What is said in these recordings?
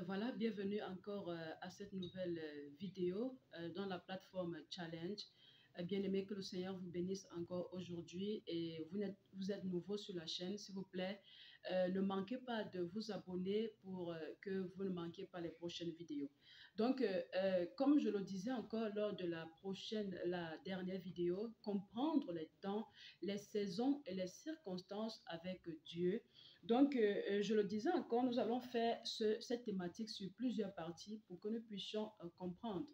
Voilà, bienvenue encore à cette nouvelle vidéo dans la plateforme Challenge. Bien-aimé, que le Seigneur vous bénisse encore aujourd'hui et vous êtes nouveau sur la chaîne, s'il vous plaît, ne manquez pas de vous abonner pour que vous ne manquiez pas les prochaines vidéos. Donc, comme je le disais encore lors de la dernière vidéo, comprendre les temps, les saisons et les circonstances avec Dieu. Donc, je le disais encore, nous allons faire cette thématique sur plusieurs parties pour que nous puissions comprendre.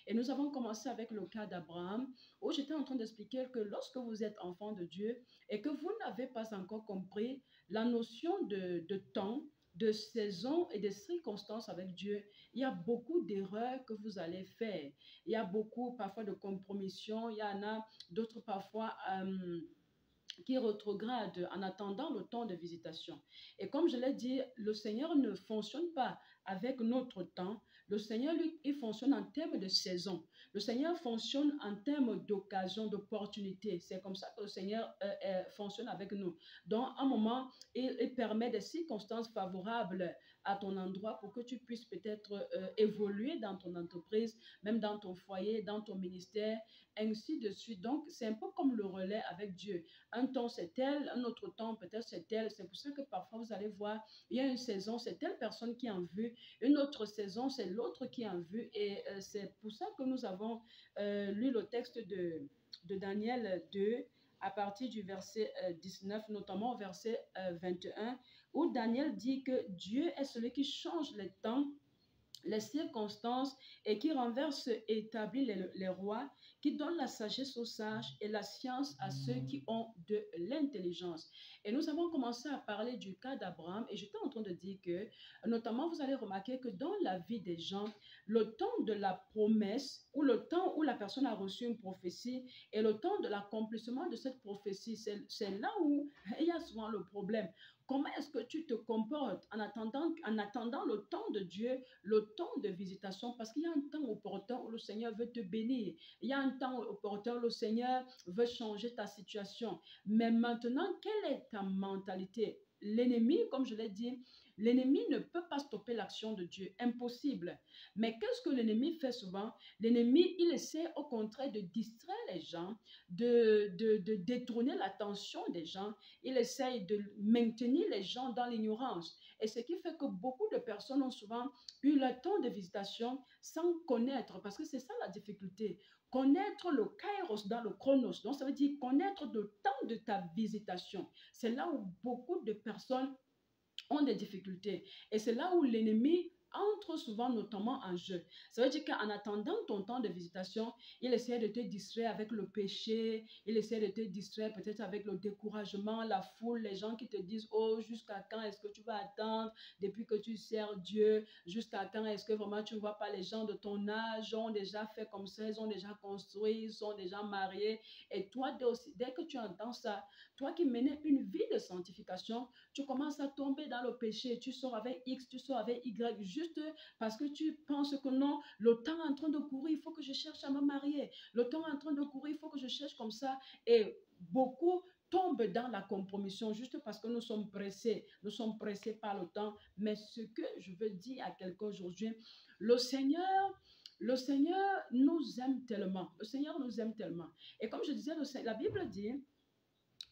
Et nous avons commencé avec le cas d'Abraham, où j'étais en train d'expliquer que lorsque vous êtes enfant de Dieu et que vous n'avez pas encore compris la notion de temps, de saison et de circonstances avec Dieu, il y a beaucoup d'erreurs que vous allez faire. Il y a beaucoup parfois de compromissions, il y en a d'autres parfois qui rétrograde en attendant le temps de visitation. Et comme je l'ai dit, le Seigneur ne fonctionne pas avec notre temps. Le Seigneur, lui, il fonctionne en termes de saison. Le Seigneur fonctionne en termes d'occasion, d'opportunité. C'est comme ça que le Seigneur fonctionne avec nous. Donc, à un moment, il permet des circonstances favorables à ton endroit pour que tu puisses peut-être évoluer dans ton entreprise, même dans ton foyer, dans ton ministère, ainsi de suite. Donc, c'est un peu comme le relais avec Dieu. Un temps, c'est tel, un autre temps, peut-être c'est tel. C'est pour ça que parfois, vous allez voir, il y a une saison, c'est telle personne qui est en vue. Une autre saison, c'est l'autre qui est en vue. Et c'est pour ça que nous avons lu le texte de Daniel 2 à partir du verset 19, notamment au verset 21, où Daniel dit que Dieu est celui qui change les temps, les circonstances et qui renverse et établit les rois, qui donne la sagesse aux sages et la science à ceux qui ont de l'intelligence. Et nous avons commencé à parler du cas d'Abraham et j'étais en train de dire que, notamment, vous allez remarquer que dans la vie des gens, le temps de la promesse ou le temps où la personne a reçu une prophétie et le temps de l'accomplissement de cette prophétie, c'est là où il y a souvent le problème. Comment est-ce que tu te comportes en attendant le temps de Dieu, le temps de visitation? Parce qu'il y a un temps opportun où le Seigneur veut te bénir. Il y a un temps opportun où le Seigneur veut changer ta situation. Mais maintenant, quelle est ta mentalité? L'ennemi, comme je l'ai dit, l'ennemi ne peut pas stopper l'action de Dieu. Impossible. Mais qu'est-ce que l'ennemi fait souvent? L'ennemi, il essaie au contraire de distraire les gens, de détourner l'attention des gens. Il essaye de maintenir les gens dans l'ignorance. Et ce qui fait que beaucoup de personnes ont souvent eu le temps de visitation sans connaître, parce que c'est ça la difficulté. Connaître le kairos dans le chronos, donc ça veut dire connaître le temps de ta visitation. C'est là où beaucoup de personnes ont des difficultés. Et c'est là où l'ennemi entre souvent notamment en jeu. Ça veut dire qu'en attendant ton temps de visitation, il essaie de te distraire avec le péché, il essaie de te distraire peut-être avec le découragement, la foule, les gens qui te disent, oh, jusqu'à quand est-ce que tu vas attendre depuis que tu sers Dieu, jusqu'à quand est-ce que vraiment tu ne vois pas les gens de ton âge ont déjà fait comme ça, ils ont déjà construit, ils sont déjà mariés. Et toi, dès que tu entends ça, toi qui menais une vie de sanctification, tu commences à tomber dans le péché, tu sors avec X, tu sors avec Y, juste parce que tu penses que non, le temps est en train de courir, il faut que je cherche à me marier, le temps est en train de courir, il faut que je cherche comme ça, et beaucoup tombent dans la compromission juste parce que nous sommes pressés par le temps. Mais ce que je veux dire à quelqu'un aujourd'hui, le Seigneur, le Seigneur nous aime tellement, le Seigneur nous aime tellement. Et comme je disais, la Bible dit,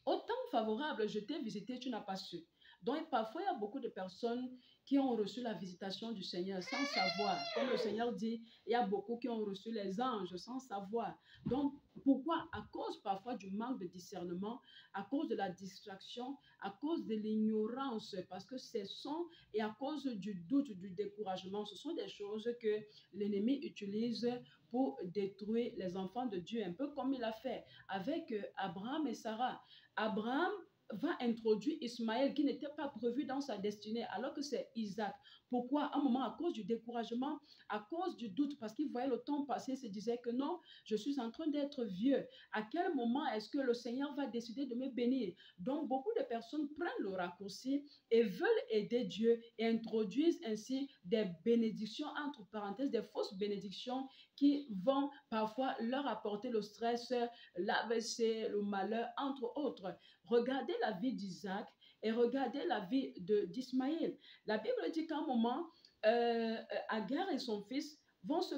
au temps favorable, je t'ai visité, tu n'as pas su. Donc, parfois, il y a beaucoup de personnes qui ont reçu la visitation du Seigneur sans savoir. Comme le Seigneur dit, il y a beaucoup qui ont reçu les anges sans savoir. Donc, pourquoi? À cause parfois du manque de discernement, à cause de la distraction, à cause de l'ignorance, parce que ce sont, et à cause du doute, du découragement, ce sont des choses que l'ennemi utilise pour détruire les enfants de Dieu, un peu comme il a fait avec Abraham et Sarah. Abraham va introduire Ismaël qui n'était pas prévu dans sa destinée alors que c'est Isaac. Pourquoi? À un moment, à cause du découragement, à cause du doute, parce qu'il voyait le temps passer, il se disait que non, je suis en train d'être vieux. À quel moment est-ce que le Seigneur va décider de me bénir? Donc, beaucoup de personnes prennent le raccourci et veulent aider Dieu et introduisent ainsi des bénédictions, entre parenthèses, des fausses bénédictions qui vont parfois leur apporter le stress, l'AVC, le malheur, entre autres. Regardez la vie d'Isaac. Et regardez la vie d'Ismaël. La Bible dit qu'à un moment, Agar et son fils vont se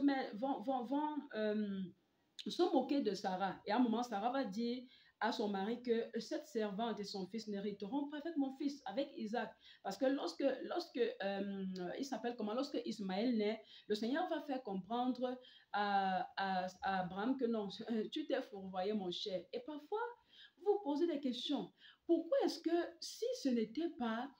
moquer de Sarah. Et à un moment, Sarah va dire à son mari que cette servante et son fils n'hériteront pas avec mon fils, avec Isaac. Parce que il s'appelle comment, lorsque Ismaël naît, le Seigneur va faire comprendre à Abraham que non, tu t'es fourvoyé, mon cher. Et parfois, vous vous posez des questions. Pourquoi est-ce que si ce n'était pas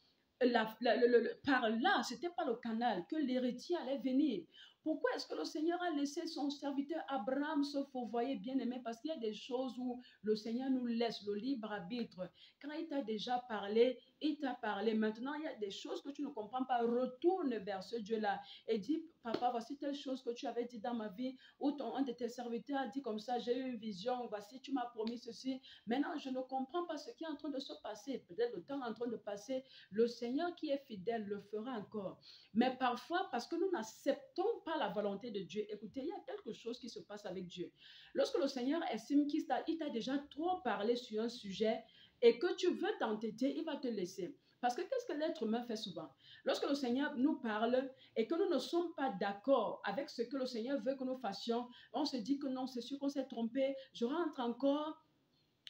par là, ce n'était pas le canal que l'héritier allait venir? Pourquoi est-ce que le Seigneur a laissé son serviteur Abraham se fourvoyer, bien-aimé? Parce qu'il y a des choses où le Seigneur nous laisse le libre arbitre. Quand il t'a déjà parlé, il t'a parlé. Maintenant, il y a des choses que tu ne comprends pas. Retourne vers ce Dieu-là et dis, papa, voici telle chose que tu avais dit dans ma vie, ou un de tes serviteurs a dit comme ça, j'ai eu une vision, voici, tu m'as promis ceci. Maintenant, je ne comprends pas ce qui est en train de se passer. Peut-être le temps est en train de passer. Le Seigneur qui est fidèle le fera encore. Mais parfois, parce que nous n'acceptons pas la volonté de Dieu, écoutez, il y a quelque chose qui se passe avec Dieu. Lorsque le Seigneur estime qu'il t'a déjà trop parlé sur un sujet et que tu veux t'entêter, il va te laisser. Parce que qu'est-ce que l'être humain fait souvent? Lorsque le Seigneur nous parle et que nous ne sommes pas d'accord avec ce que le Seigneur veut que nous fassions, on se dit que non, c'est sûr qu'on s'est trompé, je rentre encore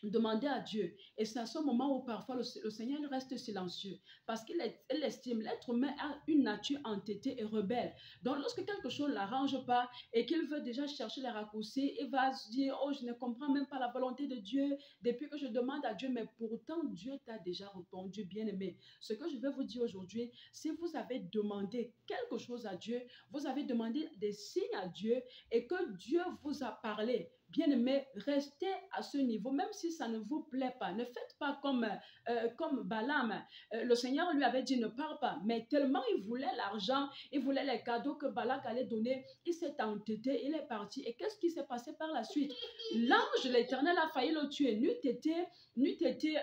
demander à Dieu. Et c'est à ce moment où parfois le Seigneur reste silencieux parce qu'il estime l'être humain a une nature entêtée et rebelle. Donc lorsque quelque chose ne l'arrange pas et qu'il veut déjà chercher les raccourcis, il va se dire, oh, je ne comprends même pas la volonté de Dieu depuis que je demande à Dieu, mais pourtant Dieu t'a déjà répondu, bien-aimé. Ce que je vais vous dire aujourd'hui, si vous avez demandé quelque chose à Dieu, vous avez demandé des signes à Dieu et que Dieu vous a parlé, bien-aimé, restez à ce niveau, même si ça ne vous plaît pas. Ne faites pas comme Balaam. Le Seigneur lui avait dit ne pars pas, mais tellement il voulait l'argent, il voulait les cadeaux que Balak allait donner, il s'est entêté, il est parti. Et qu'est-ce qui s'est passé par la suite? L'ange de l'Éternel a failli le tuer. N'eût été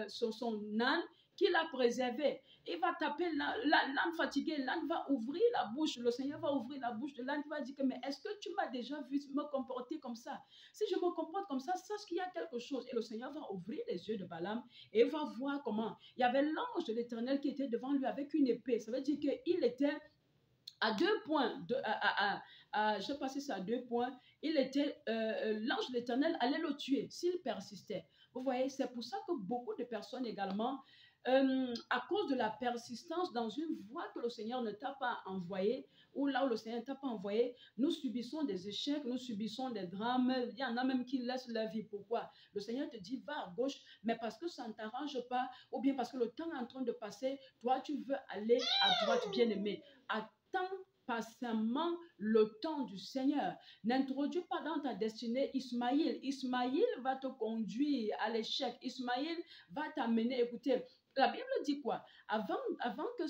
sur son âne qui l'a préservé. Il va taper l'âne fatigué, l'âne va ouvrir la bouche, le Seigneur va ouvrir la bouche de l'âne, il va dire que mais est-ce que tu m'as déjà vu me comporter comme ça? Si je me comporte comme ça, sache qu'il y a quelque chose. Et le Seigneur va ouvrir les yeux de Balaam et il va voir comment. Il y avait l'ange de l'Éternel qui était devant lui avec une épée. Ça veut dire qu'il était à 2 points, je ne sais pas si c'est à 2 points, l'ange de l'Éternel allait le tuer s'il persistait. Vous voyez, c'est pour ça que beaucoup de personnes également, à cause de la persistance dans une voie que le Seigneur ne t'a pas envoyée, ou là où le Seigneur ne t'a pas envoyé, nous subissons des échecs, nous subissons des drames. Il y en a même qui laissent leur vie. Pourquoi? Le Seigneur te dit, va à gauche, mais parce que ça ne t'arrange pas, ou bien parce que le temps est en train de passer, toi, tu veux aller à droite, bien-aimé. Attends patiemment le temps du Seigneur. N'introduis pas dans ta destinée Ismaïl. Ismaïl va te conduire à l'échec. Ismaïl va t'amener. Écoutez, la Bible dit quoi? Avant que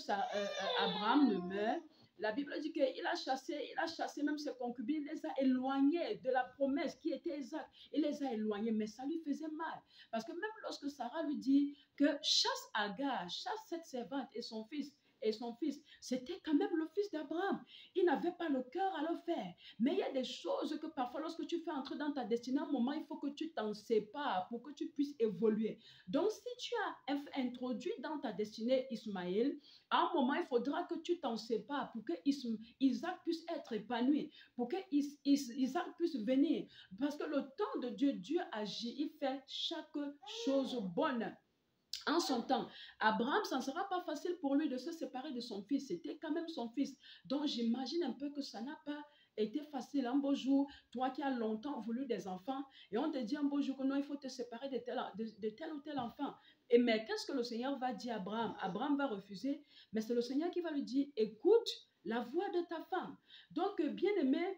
Abraham ne meure, la Bible dit qu'il a chassé même ses concubines, il les a éloignés de la promesse qui était Isaac. Il les a éloignés, mais ça lui faisait mal. Parce que même lorsque Sarah lui dit que chasse Agar, chasse cette servante et son fils, c'était quand même le fils d'Abraham. Il n'avait pas le cœur à le faire. Mais il y a des choses que parfois, lorsque tu fais entrer dans ta destinée, à un moment, il faut que tu t'en sépares pour que tu puisses évoluer. Donc, si tu as introduit dans ta destinée Ismaël, à un moment, il faudra que tu t'en sépares pour que Isaac puisse être épanoui, pour que Isaac puisse venir. Parce que le temps de Dieu, Dieu agit, il fait chaque chose bonne en son temps. Abraham, ça ne sera pas facile pour lui de se séparer de son fils. C'était quand même son fils. Donc, j'imagine un peu que ça n'a pas été facile. Un beau jour, toi qui as longtemps voulu des enfants, et on te dit un beau jour que non, il faut te séparer de tel ou tel enfant. Mais qu'est-ce que le Seigneur va dire à Abraham? Abraham va refuser, mais c'est le Seigneur qui va lui dire, écoute la voix de ta femme. Donc, bien aimé,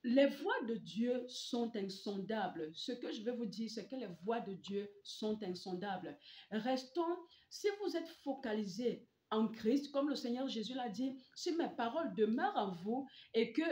les voies de Dieu sont insondables. Ce que je vais vous dire, c'est que les voies de Dieu sont insondables. Restons, si vous êtes focalisés en Christ, comme le Seigneur Jésus l'a dit, si mes paroles demeurent en vous et que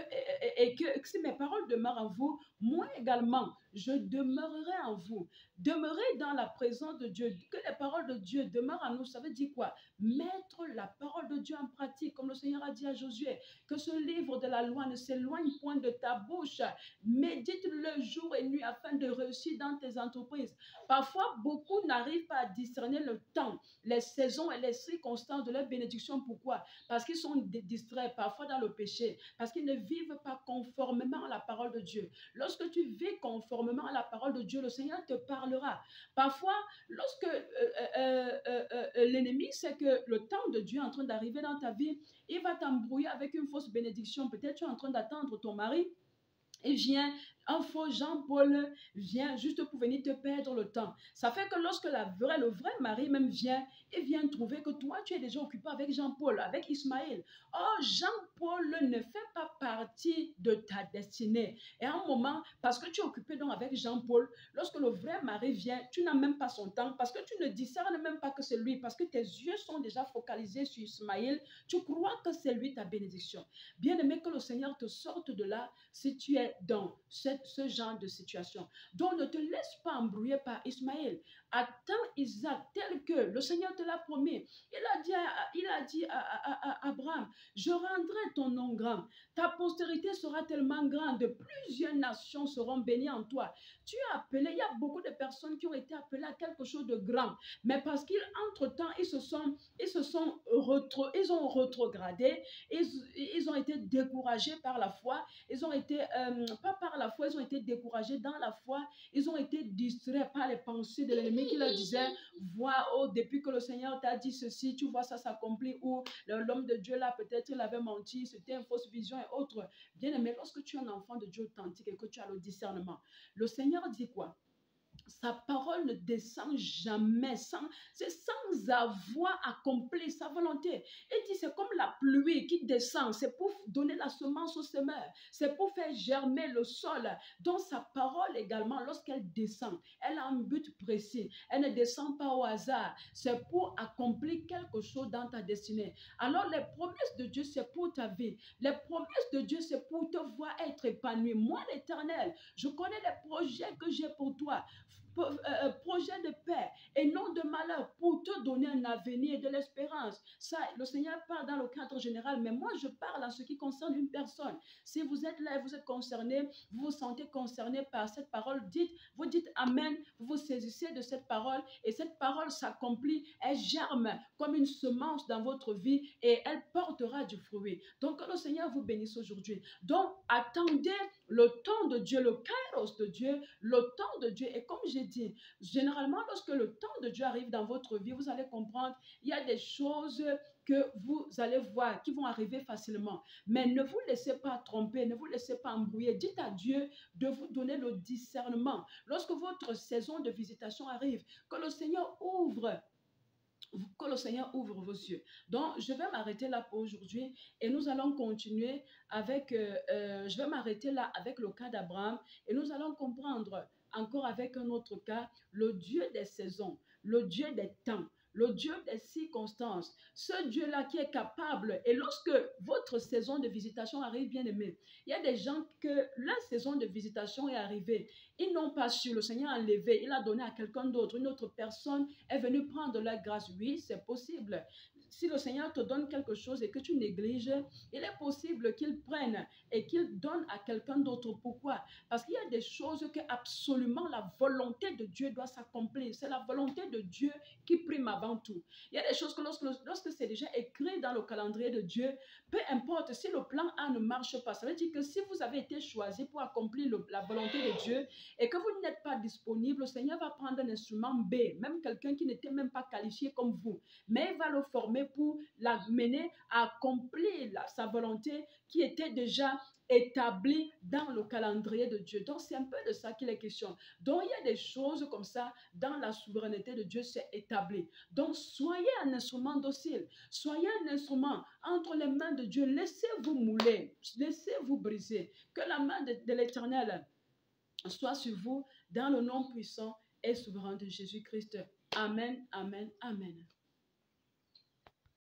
si mes paroles demeurent en vous, moi également, je demeurerai en vous. Demeurez dans la présence de Dieu. Que les paroles de Dieu demeurent en nous, ça veut dire quoi? Mettre la parole de Dieu en pratique, comme le Seigneur a dit à Josué, que ce livre de la loi ne s'éloigne point de ta bouche. Médite-le jour et nuit afin de réussir dans tes entreprises. Parfois, beaucoup n'arrivent pas à discerner le temps, les saisons et les circonstances de leur bénédiction. Pourquoi? Parce qu'ils sont distraits, parfois dans le péché, parce qu'ils ne vivent pas conformément à la parole de Dieu. Lorsque tu vis conformément à la parole de Dieu, le Seigneur te parlera. Parfois, lorsque l'ennemi sait que le temps de Dieu est en train d'arriver dans ta vie, il va t'embrouiller avec une fausse bénédiction. Peut-être tu es en train d'attendre ton mari. Il vient, un faux Jean-Paul vient juste pour venir te perdre le temps. Ça fait que lorsque le vrai mari même vient, il vient trouver que toi, tu es déjà occupé avec Jean-Paul, avec Ismaël. Or, Jean-Paul ne fait pas partie de ta destinée. Et à un moment, parce que tu es occupé donc avec Jean-Paul, lorsque le vrai mari vient, tu n'as même pas son temps, parce que tu ne discernes même pas que c'est lui, parce que tes yeux sont déjà focalisés sur Ismaël, tu crois que c'est lui ta bénédiction. Bien aimé, que le Seigneur te sorte de là si tu es dans ce genre de situation. Donc, ne te laisse pas embrouiller par Ismaël. Attends Isaac tel que le Seigneur te l'a promis. Il a dit à Abraham, je rendrai ton nom grand. Ta postérité sera tellement grande, plusieurs nations seront bénies en toi. Tu es appelé, il y a beaucoup de personnes qui ont été appelées à quelque chose de grand, mais parce qu'entre-temps, ils ont rétrogradé, ils ont été découragés par la foi, ils ont été, pas par la foi, ils ont été découragés dans la foi, ils ont été distraits par les pensées de l'ennemi qui leur disait, vois, oh, depuis que le Seigneur t'a dit ceci, tu vois ça s'accomplit, ou l'homme de Dieu là, peut-être il avait menti, c'était une fausse vision et autres. Bien aimé, lorsque tu es un enfant de Dieu authentique et que tu as le discernement, le Seigneur dit quoi? Sa parole ne descend jamais c'est sans avoir accompli sa volonté. Il dit c'est comme la pluie qui descend, c'est pour donner la semence au semeur, c'est pour faire germer le sol. Donc sa parole également, lorsqu'elle descend, elle a un but précis. Elle ne descend pas au hasard, c'est pour accomplir quelque chose dans ta destinée. Alors les promesses de Dieu, c'est pour ta vie. Les promesses de Dieu, c'est pour te voir être épanoui. Moi, l'Éternel, je connais les projets que j'ai pour toi. Projet de paix et non de malheur pour te donner un avenir et de l'espérance. Ça, le Seigneur parle dans le cadre général, mais moi je parle en ce qui concerne une personne. Si vous êtes là et vous êtes concerné, vous vous sentez concerné par cette parole, vous dites Amen, vous vous saisissez de cette parole et cette parole s'accomplit, elle germe comme une semence dans votre vie et elle portera du fruit. Donc que le Seigneur vous bénisse aujourd'hui. Donc attendez le temps de Dieu, le kairos de Dieu, le temps de Dieu. Et comme j'ai dit, généralement, lorsque le temps de Dieu arrive dans votre vie, vous allez comprendre, il y a des choses que vous allez voir qui vont arriver facilement. Mais ne vous laissez pas tromper, ne vous laissez pas embrouiller. Dites à Dieu de vous donner le discernement. Lorsque votre saison de visitation arrive, que le Seigneur ouvre vos yeux. Donc, je vais m'arrêter là pour aujourd'hui et nous allons continuer avec, je vais m'arrêter là avec le cas d'Abraham et nous allons comprendre encore avec un autre cas, le Dieu des saisons, le Dieu des temps, le Dieu des circonstances, ce Dieu-là qui est capable. Et lorsque votre saison de visitation arrive, bien aimé, il y a des gens que la saison de visitation est arrivée, ils n'ont pas su, le Seigneur a enlevé, il a donné à quelqu'un d'autre, une autre personne est venue prendre la grâce. Oui, c'est possible. Si le Seigneur te donne quelque chose et que tu négliges, il est possible qu'il prenne et qu'il donne à quelqu'un d'autre. Pourquoi? Parce qu'il y a des choses que absolument la volonté de Dieu doit s'accomplir. C'est la volonté de Dieu qui prime avant tout. Il y a des choses que lorsque c'est déjà écrit dans le calendrier de Dieu, peu importe si le plan A ne marche pas, ça veut dire que si vous avez été choisi pour accomplir la volonté de Dieu et que vous n'êtes pas disponible, le Seigneur va prendre un instrument B, même quelqu'un qui n'était même pas qualifié comme vous, mais il va le former pour l'amener à accomplir sa volonté qui était déjà établi dans le calendrier de Dieu. Donc, c'est un peu de ça qu'il est question. Donc, il y a des choses comme ça dans la souveraineté de Dieu, c'est établi. Donc, soyez un instrument docile. Soyez un instrument entre les mains de Dieu. Laissez-vous mouler. Laissez-vous briser. Que la main de l'Éternel soit sur vous dans le nom puissant et souverain de Jésus-Christ. Amen, amen, amen.